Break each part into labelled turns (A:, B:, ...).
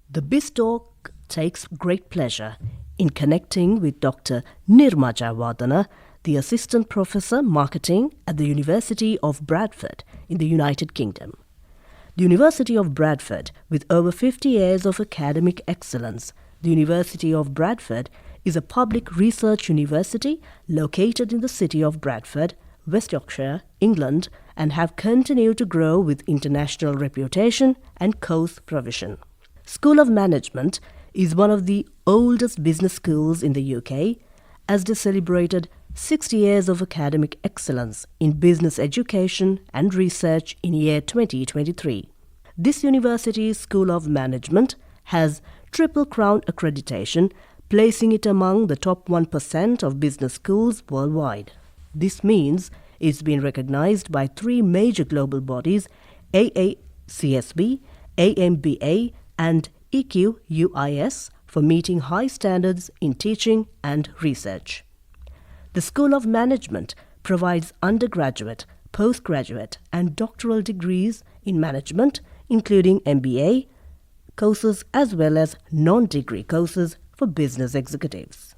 A: The BizTalk takes great pleasure in connecting with Dr. Nirma Jayawardena, the Assistant Professor Marketing at the University of Bradford in the United Kingdom. The University of Bradford, with over 50 years of academic excellence, the University of Bradford is a public research university located in the city of Bradford, West Yorkshire, England, and have continued to grow with international reputation and course provision. School of Management is one of the oldest business schools in the UK, as they celebrated 60 years of academic excellence in business education and research in year 2023. This university's School of Management has Triple Crown accreditation, placing it among the top 1% of business schools worldwide. This means it's been recognized by 3 major global bodies, AACSB, AMBA, and EQUIS, for meeting high standards in teaching and research. The School of Management provides undergraduate, postgraduate, and doctoral degrees in management, including MBA courses as well as non-degree courses for business executives.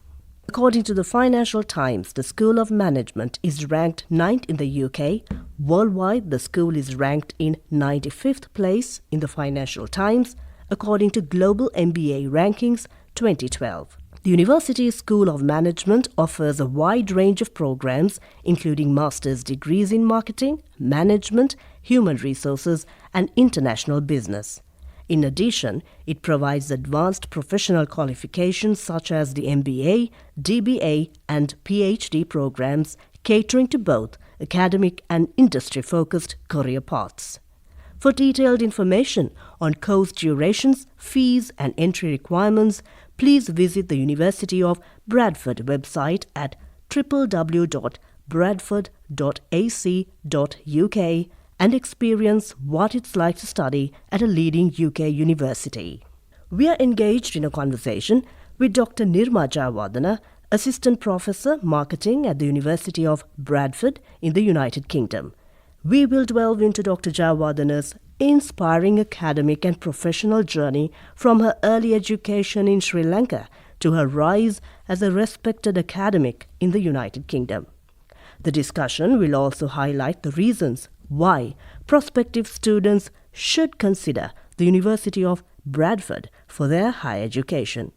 A: According to the Financial Times, the School of Management is ranked 9th in the UK. Worldwide, the school is ranked in 95th place in the Financial Times, according to Global MBA Rankings 2012. The University School of Management offers a wide range of programs, including master's degrees in marketing, management, human resources, and international business. In addition, it provides advanced professional qualifications such as the MBA, DBA, and PhD programs, catering to both academic and industry-focused career paths. For detailed information on course durations, fees, and entry requirements, please visit the University of Bradford website at www.bradford.ac.uk and experience what it's like to study at a leading UK university. We are engaged in a conversation with Dr. Nirma Jayawardena, Assistant Professor Marketing at the University of Bradford in the United Kingdom. We will delve into Dr. Jayawardena's inspiring academic and professional journey from her early education in Sri Lanka to her rise as a respected academic in the United Kingdom. The discussion will also highlight the reasons why prospective students should consider the University of Bradford for their higher education.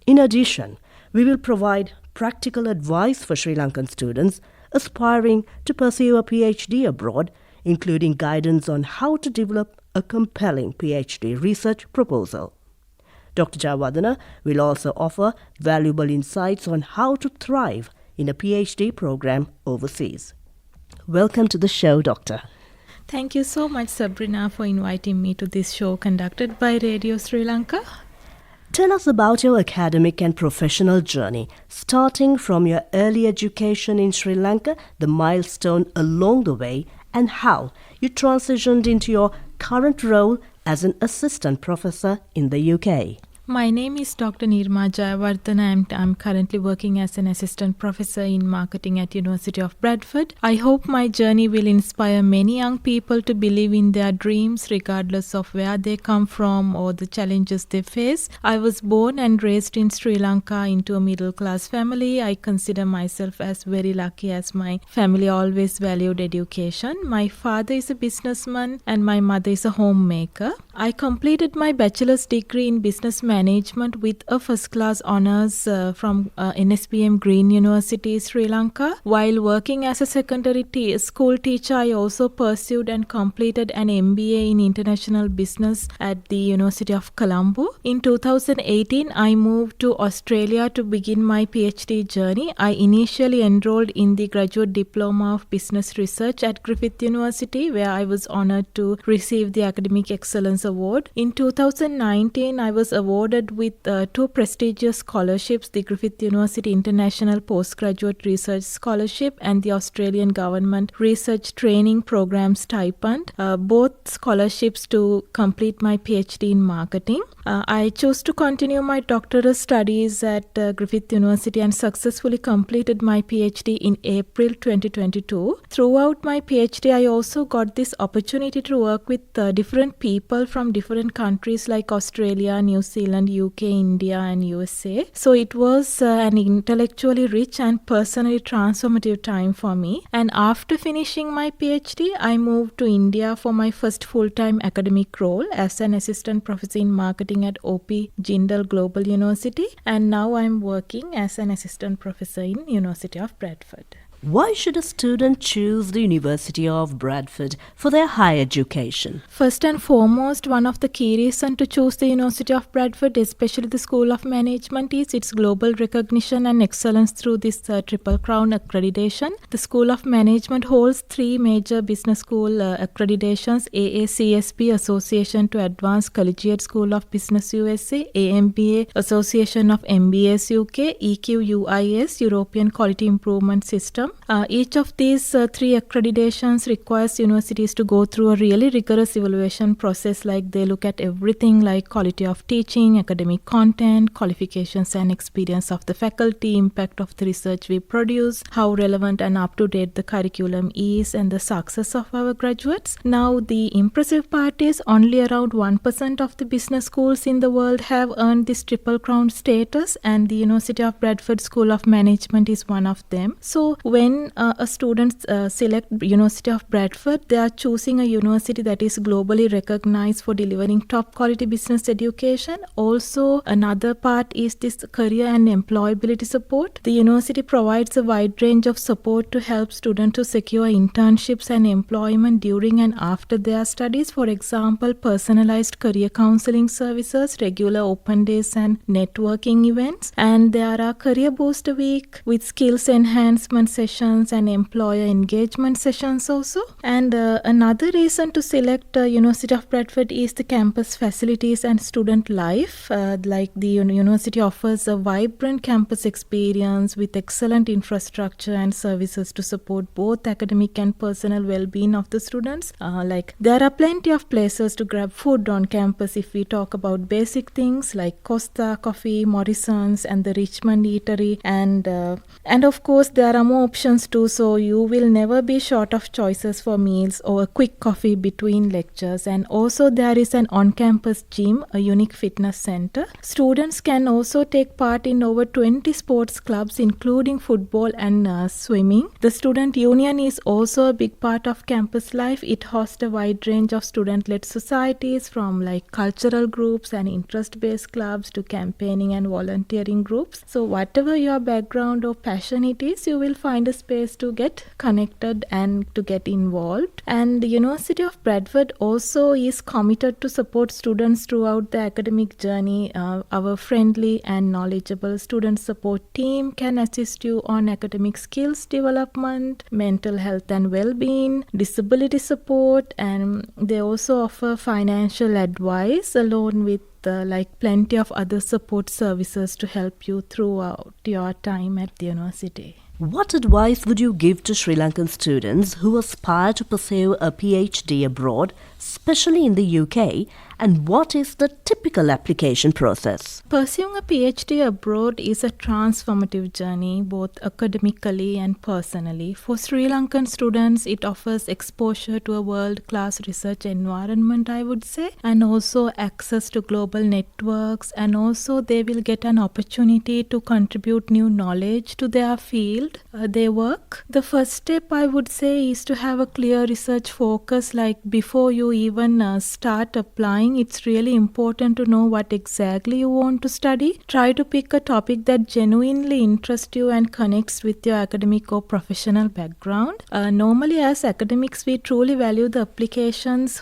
A: In addition, we will provide practical advice for Sri Lankan students aspiring to pursue a PhD abroad, including guidance on how to develop a compelling PhD research proposal. Dr. Jayawardena will also offer valuable insights on how to thrive in a PhD program overseas. Welcome to the show, Doctor.
B: Thank you so much, Sabrina, for inviting me to this show conducted by Radio Sri Lanka.
A: Tell us about your academic and professional journey, starting from your early education in Sri Lanka, the milestone along the way, and how you transitioned into your current role as an assistant professor in the UK.
B: My name is Dr. Nirma Jayawardena and I'm currently working as an assistant professor in marketing at University of Bradford. I hope my journey will inspire many young people to believe in their dreams regardless of where they come from or the challenges they face. I was born and raised in Sri Lanka into a middle-class family. I consider myself as very lucky as my family always valued education. My father is a businessman and my mother is a homemaker. I completed my bachelor's degree in business management with a first-class honours from NSBM Green University, Sri Lanka. While working as a secondary school teacher, I also pursued and completed an MBA in International Business at the University of Colombo. In 2018, I moved to Australia to begin my PhD journey. I initially enrolled in the Graduate Diploma of Business Research at Griffith University, where I was honoured to receive the Academic Excellence Award. In 2019, I was awarded awarded with 2 prestigious scholarships, the Griffith University International Postgraduate Research Scholarship and the Australian Government Research Training Program stipend, both scholarships to complete my PhD in marketing. I chose to continue my doctoral studies at Griffith University and successfully completed my PhD in April 2022. Throughout my PhD, I also got this opportunity to work with different people from different countries like Australia, New Zealand, UK, India and USA. So it was an intellectually rich and personally transformative time for me. And after finishing my PhD, I moved to India for my first full-time academic role as an assistant professor in marketing at OP Jindal Global University. And now I'm working as an assistant professor in University of Bradford.
A: Why should a student choose the University of Bradford for their higher education?
B: First and foremost, one of the key reasons to choose the University of Bradford, especially the School of Management, is its global recognition and excellence through this Triple Crown accreditation. The School of Management holds 3 major business school accreditations: AACSB, Association to Advanced Collegiate School of Business USA, AMBA, Association of MBAs UK, EQUIS, European Quality Improvement System. Each of these 3 accreditations requires universities to go through a really rigorous evaluation process. Like they look at everything like quality of teaching, academic content, qualifications and experience of the faculty, impact of the research we produce, how relevant and up-to-date the curriculum is, and the success of our graduates. Now the impressive part is only around 1% of the business schools in the world have earned this Triple Crown status, and the University of Bradford School of Management is one of them. So when a student select University of Bradford, they are choosing a university that is globally recognized for delivering top quality business education. Also, another part is this career and employability support. The university provides a wide range of support to help students to secure internships and employment during and after their studies. For example, personalized career counseling services, regular open days and networking events. And there are career booster week with skills enhancement sessions and employer engagement sessions also. And another reason to select University of Bradford is the campus facilities and student life. Like the university offers a vibrant campus experience with excellent infrastructure and services to support both academic and personal well-being of the students. Like there are plenty of places to grab food on campus if we talk about basic things like Costa Coffee, Morrison's and the Richmond Eatery, and of course there are more options too, so you will never be short of choices for meals or a quick coffee between lectures. And also there is an on-campus gym, a unique fitness center. Students can also take part in over 20 sports clubs including football and swimming. The student union is also a big part of campus life. It hosts a wide range of student-led societies from like cultural groups and interest-based clubs to campaigning and volunteering groups. So whatever your background or passion it is, you will find a space to get connected and to get involved. And the University of Bradford also is committed to support students throughout the academic journey. Our friendly and knowledgeable student support team can assist you on academic skills development, mental health and well-being, disability support, and they also offer financial advice along with like plenty of other support services to help you throughout your time at the university.
A: What advice would you give to Sri Lankan students who aspire to pursue a PhD abroad, especially in the UK, and what is the typical application process?
B: Pursuing a PhD abroad is a transformative journey, both academically and personally. For Sri Lankan students, it offers exposure to a world-class research environment, I would say, and also access to global networks, and also they will get an opportunity to contribute new knowledge to their field, their work. The first step, I would say, is to have a clear research focus. Like before you even start applying, it's really important to know what exactly you want to study. Try to pick a topic that genuinely interests you and connects with your academic or professional background. Normally, as academics, we truly value the applicants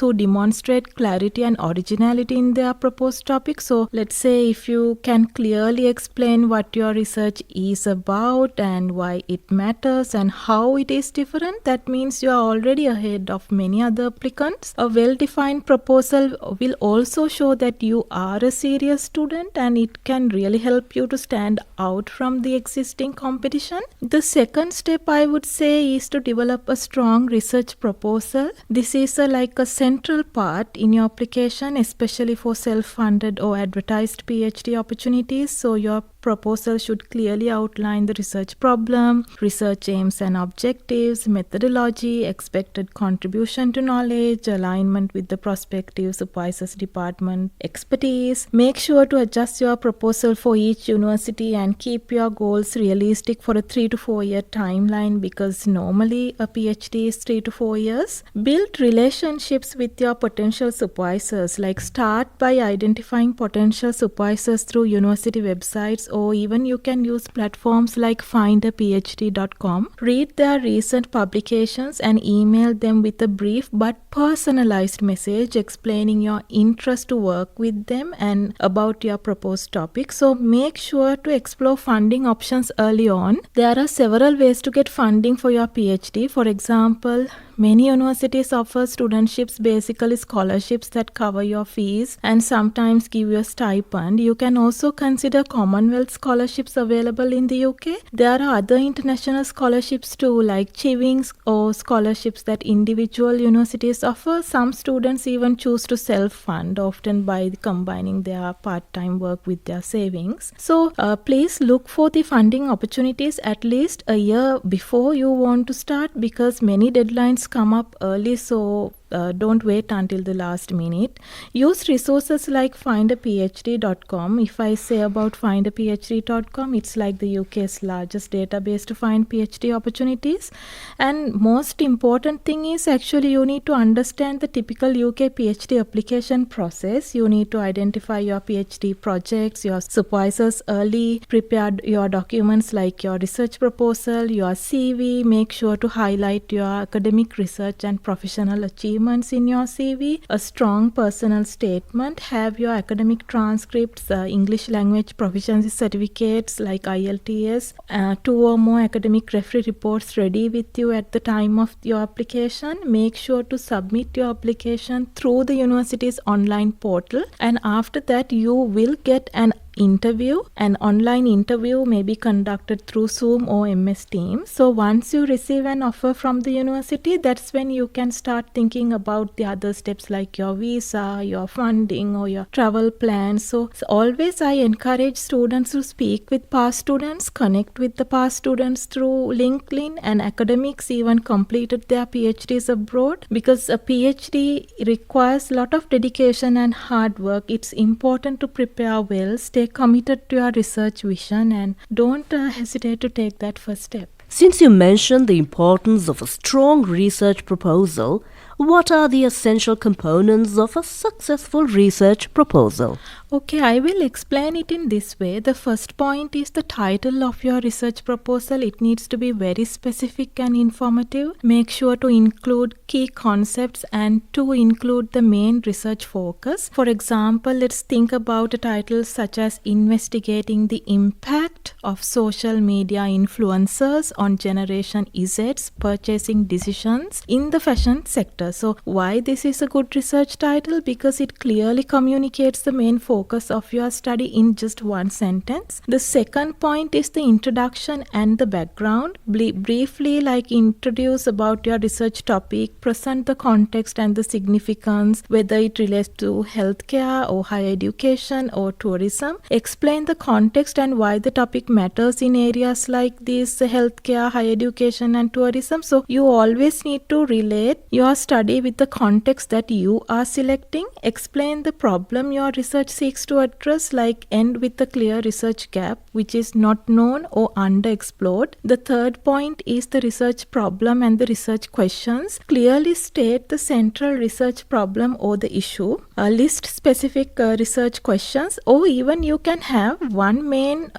B: who demonstrate clarity and originality in their proposed topic. So let's say if you can clearly explain what your research is about and why it matters and how it is different, that means you are already ahead ahead of many other applicants. A well-defined proposal will also show that you are a serious student, and it can really help you to stand out from the existing competition. The second step I would say is to develop a strong research proposal. This is like a central part in your application, especially for self-funded or advertised PhD opportunities. So your proposal should clearly outline the research problem, research aims and objectives, methodology, expected contribution to knowledge, alignment with the prospective supervisor's department expertise. Make sure to adjust your proposal for each university and keep your goals realistic for a 3 to 4 year timeline, because normally a PhD is 3 to 4 years. Build relationships with your potential supervisors. Like, start by identifying potential supervisors through university websites, or even you can use platforms like findaphd.com. Read their recent publications and email them with a brief but personalized message explaining your interest to work with them and about your proposed topic. So make sure to explore funding options early on. There are several ways to get funding for your PhD. For example, many universities offer studentships, basically scholarships that cover your fees and sometimes give you a stipend. You can also consider Commonwealth scholarships available in the UK. There are other international scholarships too, like Chivings or scholarships that individual universities offer. Some students even choose to self-fund, often by combining their part-time work with their savings. So please look for the funding opportunities at least a year before you want to start, because many deadlines come up early, so don't wait until the last minute. Use resources like findaphd.com. If I say about findaphd.com, it's like the UK's largest database to find PhD opportunities. And most important thing is, actually you need to understand the typical UK PhD application process. You need to identify your PhD projects, your supervisors early, prepare your documents like your research proposal, your CV. Make sure to highlight your academic research and professional achievements in your CV, a strong personal statement, have your academic transcripts, English language proficiency certificates like IELTS, 2 or more academic referee reports ready with you at the time of your application. Make sure to submit your application through the university's online portal, and after that you will get an interview. An online interview may be conducted through Zoom or MS Teams. So once you receive an offer from the university, that's when you can start thinking about the other steps like your visa, your funding, or your travel plans. So always I encourage students to speak with past students, connect with the past students through LinkedIn, and academics even completed their PhDs abroad, because a PhD requires a lot of dedication and hard work. It's important to prepare well, stay committed to your research vision, and don't hesitate to take that first step.
A: Since you mentioned the importance of a strong research proposal, what are the essential components of a successful research proposal?
B: Okay, I will explain it in this way. The first point is the title of your research proposal. It needs to be very specific and informative. Make sure to include key concepts and to include the main research focus. For example, let's think about a title such as Investigating the Impact of Social Media Influencers on Generation Z's Purchasing Decisions in the Fashion Sector. So why this is a good research title? Because it clearly communicates the main focus of your study in just one sentence. The second point is the introduction and the background. Briefly, like, introduce about your research topic, present the context and the significance, whether it relates to healthcare or higher education or tourism. Explain the context and why the topic matters in areas like this, healthcare, higher education and tourism. So you always need to relate your study with the context that you are selecting. Explain the problem your research seeks to address, like end with a clear research gap which is not known or underexplored. The third point is the research problem and the research questions. Clearly state the central research problem or the issue. List specific research questions, or even you can have one main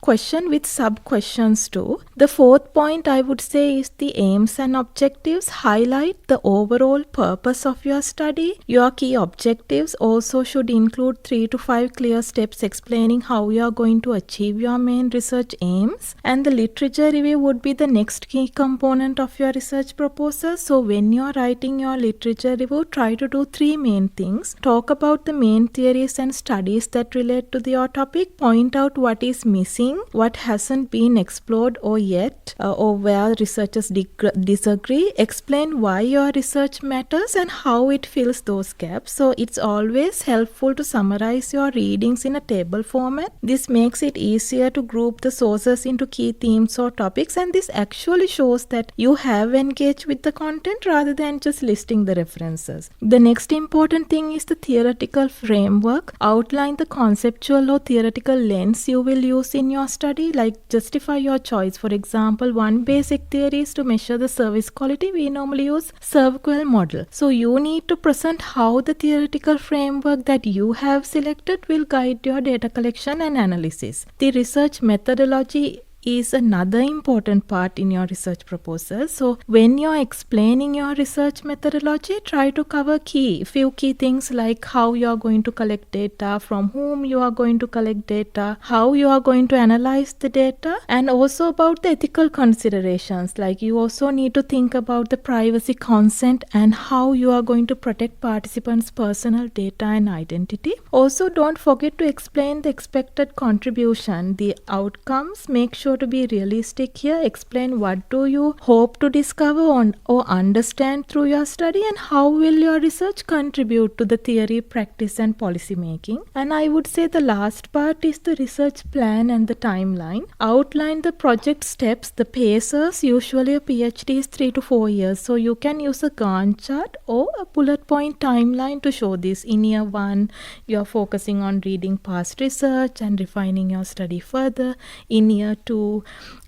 B: question with sub-questions too. The fourth point I would say is the aims and objectives. Highlight the overall purpose of your study. Your key objectives also should include 3 to 5 clear steps explaining how you are going to achieve your main research aims. And the literature review would be the next key component of your research proposal. So when you are writing your literature review, try to do 3 main things. Talk about the main theories and studies that relate to your topic. Point out what is missing, what hasn't been explored or yet, or where researchers disagree. Explain why your research matters and how it fills those gaps. So it's always helpful to summarize your readings in a table format. This makes it easier to group the sources into key themes or topics, and this actually shows that you have engaged with the content rather than just listing the references. The next important thing is the theoretical framework. Outline the conceptual or theoretical lens you will use in your study, like justify your choice. For example, one basic theory is to measure the service quality. We normally use SERVQUAL model. So you need to present how the theoretical framework that you have selected will guide your data collection and analysis. The research methodology is another important part in your research proposal. So when you're explaining your research methodology, try to cover few key things like how you are going to collect data, from whom you are going to collect data, how you are going to analyze the data, and also about the ethical considerations. Like you also need to think about the privacy, consent, and how you are going to protect participants' personal data and identity. Also, don't forget to explain the expected contribution, the outcomes. Make sure to be realistic here. Explain what do you hope to discover or understand through your study, and how will your research contribute to the theory, practice, and policy making. And I would say the last part is the research plan and the timeline. Outline the project steps, the pacers. Usually a PhD is 3 to 4 years, so you can use a Gantt chart or a bullet point timeline to show this. In year 1, you are focusing on reading past research and refining your study further. In year 2,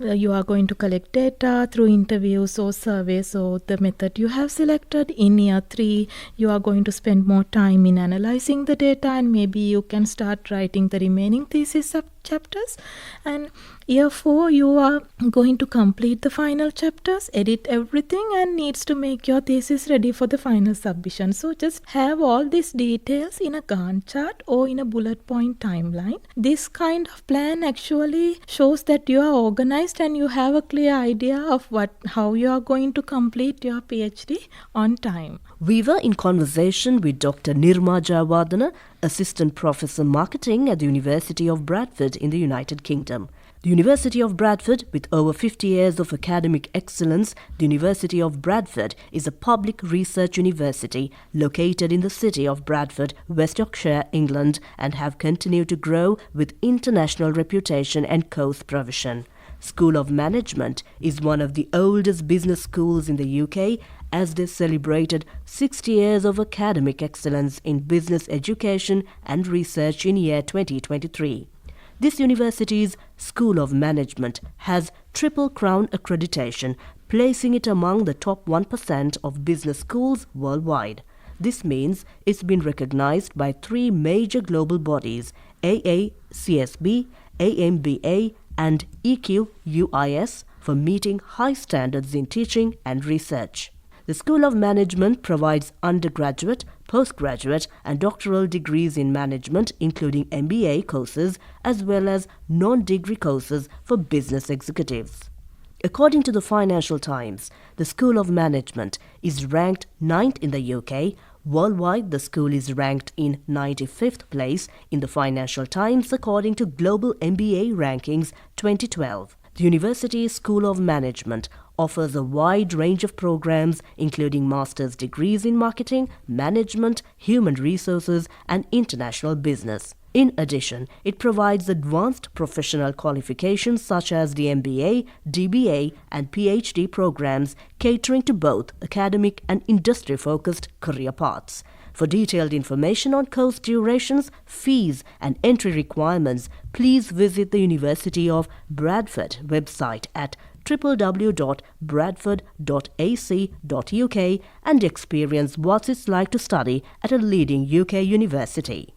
B: you are going to collect data through interviews or surveys or the method you have selected. In year 3, you are going to spend more time in analyzing the data, and maybe you can start writing the remaining thesis chapters. And year 4, you are going to complete the final chapters, edit everything, and needs to make your thesis ready for the final submission. So just have all these details in a Gantt chart or in a bullet point timeline. This kind of plan actually shows that you are organized and you have a clear idea of how you are going to complete your PhD on time.
A: We were in conversation with Dr. Nirma Jayawardena, Assistant Professor Marketing at the University of Bradford in the United Kingdom. The University of Bradford, with over 50 years of academic excellence, the University of Bradford is a public research university located in the city of Bradford, West Yorkshire, England, and have continued to grow with international reputation and course provision. School of Management is one of the oldest business schools in the UK, as they celebrated 60 years of academic excellence in business education and research in year 2023. This university's School of Management has Triple Crown accreditation, placing it among the top 1% of business schools worldwide. This means it's been recognized by 3 major global bodies, AACSB, AMBA, and EQUIS, for meeting high standards in teaching and research. The School of Management provides undergraduate, postgraduate, and doctoral degrees in management, including MBA courses, as well as non-degree courses for business executives. According to the Financial Times, the School of Management is ranked 9th in the UK. Worldwide, the school is ranked in 95th place in the Financial Times according to Global MBA Rankings 2012. The University's School of Management offers a wide range of programs, including master's degrees in marketing, management, human resources, and international business. In addition, it provides advanced professional qualifications such as the MBA, DBA, and PhD programs, catering to both academic and industry-focused career paths. For detailed information on course durations, fees, and entry requirements, please visit the University of Bradford website at www.bradford.ac.uk and experience what it's like to study at a leading UK university.